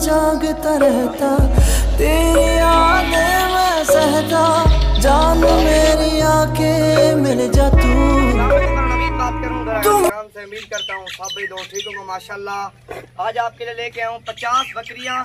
जागता रहता, तेरी यादें मैं सहता, जान मेरी आके मिल जा तू। से उम्मीद करता हूँ सब भाई दोस्त ठीक होंगे माशाल्लाह। आज आपके लिए लेके आया हूँ 50 बकरियाँ,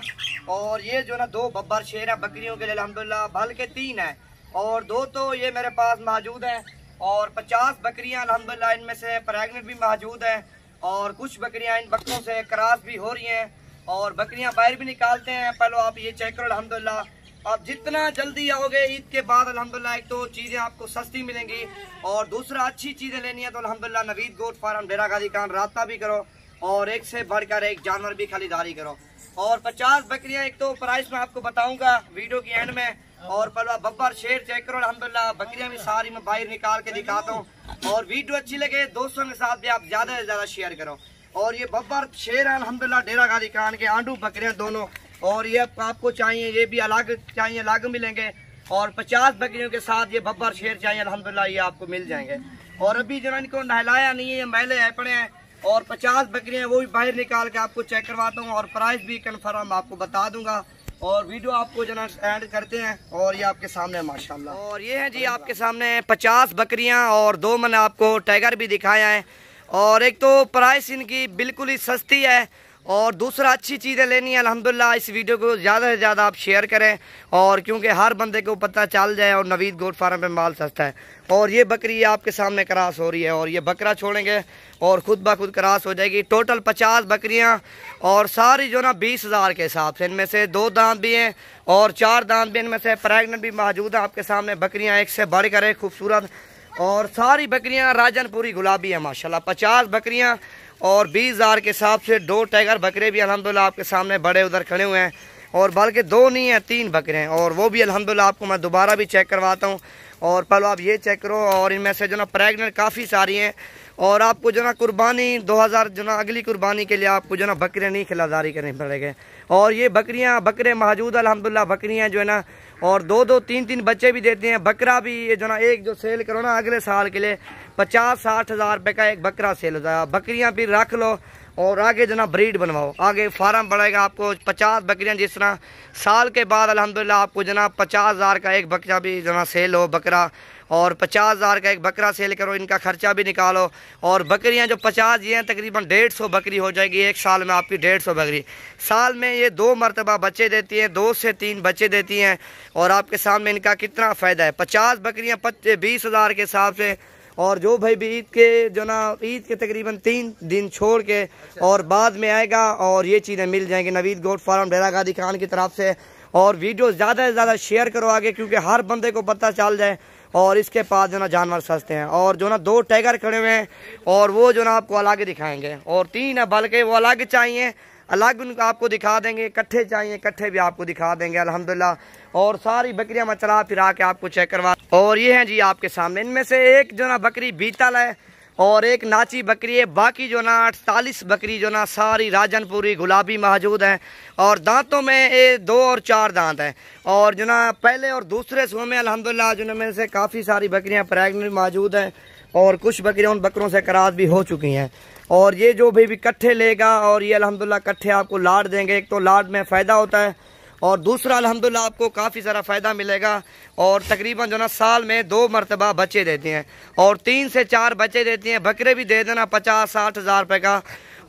और ये जो ना 2 बब्बर शेर है बकरियों के लिए अल्हम्दुलिल्लाह, बल्कि 3 है और 2 तो ये मेरे पास मौजूद है, और 50 बकरियाँ अल्हम्दुलिल्लाह इनमें से प्रेग्नेंट भी मौजूद है, और कुछ बकरियाँ इन बकरों से क्रॉस भी हो रही हैं, और बकरियाँ बाहर भी निकालते हैं। पहले आप ये चेक करो अल्हम्दुलिल्लाह, आप जितना जल्दी आओगे ईद के बाद अल्हम्दुलिल्लाह, एक तो चीज़ें आपको सस्ती मिलेंगी, और दूसरा अच्छी चीज़ें लेनी है तो अल्हम्दुलिल्लाह नवीद गोट फार्म डेरा गाजी खान राब्ता भी करो, और एक से बढ़कर एक जानवर भी खरीदारी करो। और 50 बकरियां एक तो प्राइस में आपको बताऊंगा वीडियो की एंड में, और पलवा बब्बर शेर चेक करो अल्हम्दुलिल्लाह, बकरियां भी सारी मैं बाहर निकाल के दिखाता हूँ। और वीडियो अच्छी लगे दोस्तों के साथ भी आप ज्यादा से ज्यादा शेयर करो। और ये बब्बर शेर है अल्हम्दुलिल्लाह डेरा गाजी खान के, आंडू बकरियां दोनों, और ये आपको चाहिए ये भी अलग चाहिए अलग मिलेंगे, और 50 बकरियों के साथ ये बब्बर शेर चाहिए अल्हम्दुलिल्लाह ये आपको मिल जाएंगे। और अभी जो इनको नहलाया नहीं है, ये मैले है पड़े हैं, और 50 बकरियां वो भी बाहर निकाल के आपको चेक करवाता हूँ, और प्राइस भी कन्फर्म आपको बता दूंगा। और वीडियो आपको जो एंड करते हैं, और ये आपके सामने माशाल्लाह। और ये है जी आपके सामने 50 बकरियां, और 2 मैंने आपको टाइगर भी दिखाया है। और एक तो प्राइस इनकी बिल्कुल ही सस्ती है, और दूसरा अच्छी चीज़ें लेनी है अल्हम्दुलिल्लाह। इस वीडियो को ज़्यादा से ज़्यादा आप शेयर करें, और क्योंकि हर बंदे को पता चल जाए, और नवीद गोट फार्म पे माल सस्ता है। और ये बकरी आपके सामने क्रॉस हो रही है, और ये बकरा छोड़ेंगे और खुद ब खुद क्रॉस हो जाएगी। टोटल 50 बकरियां, और सारी जो ना 20,000 के हिसाब से, इनमें से 2 दांत भी हैं और 4 दांत भी, इनमें से प्रेग्नेंट भी मौजूद है आपके सामने। बकरियाँ एक से बढ़कर है खूबसूरत, और सारी बकरियाँ राजनपुरी गुलाबी है माशाल्लाह। 50 बकरियाँ और 20,000 के हिसाब से 2 टाइगर बकरे भी अल्हम्दुलिल्लाह आपके सामने बड़े उधर खड़े हुए हैं, और बल्कि 2 नहीं है 3 बकरे हैं, और वो भी अल्हम्दुलिल्लाह आपको मैं दोबारा भी चेक करवाता हूँ। और पहले आप ये चेक करो, और इनमें से जो ना प्रेग्नेंट काफ़ी सारी हैं, और आपको जो ना कुर्बानी 2000 जो ना अगली कुर्बानी के लिए आपको जो ना बकरे नहीं खिलादारी करनी पड़ेगी। और ये बकरियां बकरे मौजूद अल्हम्दुलिल्लाह, बकरियां जो है ना, और 2-2 3-3 बच्चे भी देती हैं। बकरा भी ये जो ना एक जो सेल करो ना अगले साल के लिए 50-60 हज़ार रुपये का एक बकरा सेल होता है। बकरियां फिर रख लो, और आगे जो ना ब्रीड बनवाओ, आगे फार्म बढ़ेगा आपको। 50 बकरियां जिस तरह साल के बाद अल्हम्दुलिल्लाह आपको जो ना 50,000 का एक बकरा भी जो ना सेल हो बकरा, और 50,000 का एक बकरा सेल करो, इनका खर्चा भी निकालो। और बकरियां जो 50 ये हैं तकरीबन 150 बकरी हो जाएगी एक साल में आपकी। 150 बकरी साल में ये 2 मरतबा बच्चे देती हैं, 2 से 3 बच्चे देती हैं, और आपके सामने इनका कितना फ़ायदा है। 50 बकरियाँ 20,000 के हिसाब से, और जो भाई भी ईद के जो ना ईद के तकरीबन 3 दिन छोड़ के और बाद में आएगा, और ये चीज़ें मिल जाएंगी नवीद गोट फार्म डेरा गाजी खान की तरफ से। और वीडियो ज़्यादा से ज़्यादा शेयर करो आगे, क्योंकि हर बंदे को पता चल जाए, और इसके पास जो ना जानवर सस्ते हैं। और जो ना 2 टाइगर खड़े हुए हैं, और वो जो ना आपको अलग दिखाएंगे, और 3 है बल्कि वो अलग चाहिए अलग उनको आपको दिखा देंगे, इकट्ठे चाहिए इकट्ठे भी आपको दिखा देंगे अल्हम्दुलिल्लाह। और सारी बकरियां मैं चला फिरा के आपको चेक करवा। और ये हैं जी आपके सामने, इनमें से एक जो ना बकरी बीतल है, और एक नाची बकरी है, बाकी जो ना 48 बकरी जो ना सारी राजनपुरी गुलाबी मौजूद है, और दांतों में ये 2 और 4 दांत हैं। और जो ना पहले और दूसरे सुबह में अल्हम्दुलिल्लाह जो में से काफ़ी सारी बकरियां प्रेग्नेंट मौजूद हैं, और कुछ बकरियां उन बकरों से क्रॉस भी हो चुकी हैं। और ये जो भी इकट्ठे लेगा, और ये अल्हम्दुलिल्लाह इकट्ठे आपको लाड देंगे। एक तो लाड में फ़ायदा होता है, और दूसरा अल्हम्दुलिल्लाह आपको काफ़ी सारा फ़ायदा मिलेगा। और तकरीबन जो ना साल में 2 मरतबा बच्चे देती हैं, और 3 से 4 बच्चे देती हैं। बकरे भी दे देना 50-60 हज़ार रुपये का,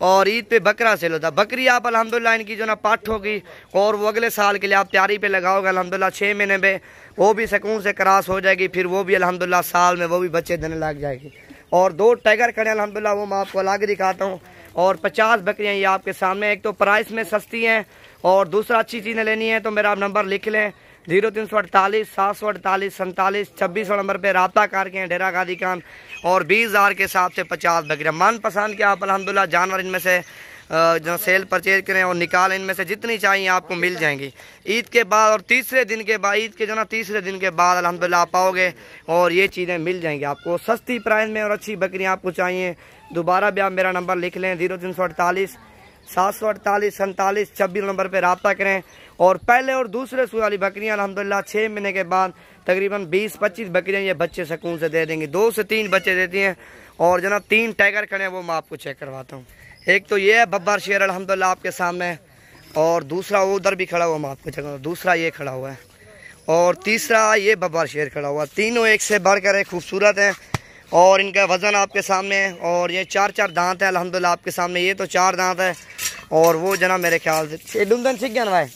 और ईद पे बकरा सेल होता है। बकरी आप अल्हम्दुलिल्लाह इनकी जो ना पाठ होगी, और वो अगले साल के लिए आप तैयारी पे लगाओगे अल्हम्दुलिल्लाह 6 महीने में वो भी सुकून से क्रॉस हो जाएगी, फिर वो भी अल्हम्दुलिल्लाह साल में वो भी बच्चे देने लग जाएगी। और 2 टाइगर खड़े अल्हम्दुलिल्लाह, वो मैं आपको अलग दिखाता हूँ। और 50 बकरियाँ ये आपके सामने, एक तो प्राइस में सस्ती हैं, और दूसरा अच्छी चीज़ें लेनी है तो मेरा आप नंबर लिख लें 0348 748 47 26 नंबर पे रब्ता करके डेरा गाजी खान। और 20,000 के हिसाब से 50 बकरियाँ मन पसंद के आप अल्हम्दुलिल्लाह जानवर इनमें से जो सेल परचेज करें और निकालें, इनमें से जितनी चाहिए आपको मिल जाएंगी ईद के बाद। और तीसरे दिन के बाद, ईद के जो ना तीसरे दिन के बाद अल्हम्दुलिल्लाह आप पाओगे, और ये चीज़ें मिल जाएंगी आपको सस्ती प्राइस में, और अच्छी बकरियाँ आपको चाहिए। दोबारा भी आप मेरा नंबर लिख लें 0348 748 47 26 नंबर पर रब्ता करें। और पहले और दूसरे सूए वाली बकरियाँ अल्हम्दुलिल्लाह 6 महीने के बाद तकरीबन 20-25 बकरियाँ ये बच्चे सुकून से दे देंगी। 2 से 3 बच्चे देती हैं। और जो ना 3 टाइगर खड़े हैं वो मैं आपको चेक करवाता हूँ। एक तो ये है बब्बर शेर अल्हम्दुलिल्लाह आपके सामने, और दूसरा वो उधर भी खड़ा हुआ, मैं आपको जगह दूसरा ये खड़ा हुआ है, और तीसरा ये बब्बर शेर खड़ा हुआ। तीनों एक से बढ़कर एक खूबसूरत हैं और इनका वज़न आपके सामने है। और ये 4-4 दांत है अल्हम्दुलिल्लाह आपके सामने। ये तो 4 दांत है और वो जना मेरे ख्याल से डुंदन सीख गया ना भाई,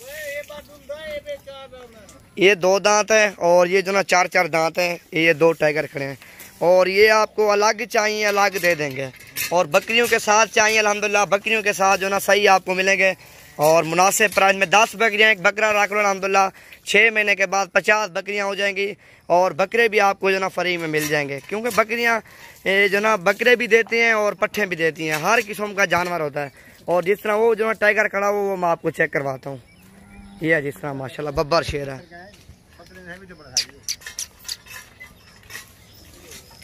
ये 2 दांत है और ये जो ना 4-4 दांत हैं। ये 2 टाइगर खड़े हैं और ये आपको अलग चाहिए अलग दे देंगे, और बकरियों के साथ चाहिए अल्हम्दुलिल्लाह बकरियों के साथ जो ना सही आपको मिलेंगे और मुनासिब प्राइस में। 10 बकरियाँ एक बकरा रख लो अल्हम्दुलिल्लाह, 6 महीने के बाद 50 बकरियाँ हो जाएंगी और बकरे भी आपको जो ना फ्री में मिल जाएंगे, क्योंकि बकरियाँ जो ना बकरे भी देती हैं और पट्ठे भी देती हैं, हर किस्म का जानवर होता है। और जिस तरह वो जो ना टाइगर खड़ा हुआ वो मैं आपको चेक करवाता हूँ। ये है जिस तरह माशाल्लाह बब्बर शेर है,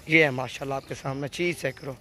ये है माशाल्लाह आपके सामने, चीज़ चेक करो।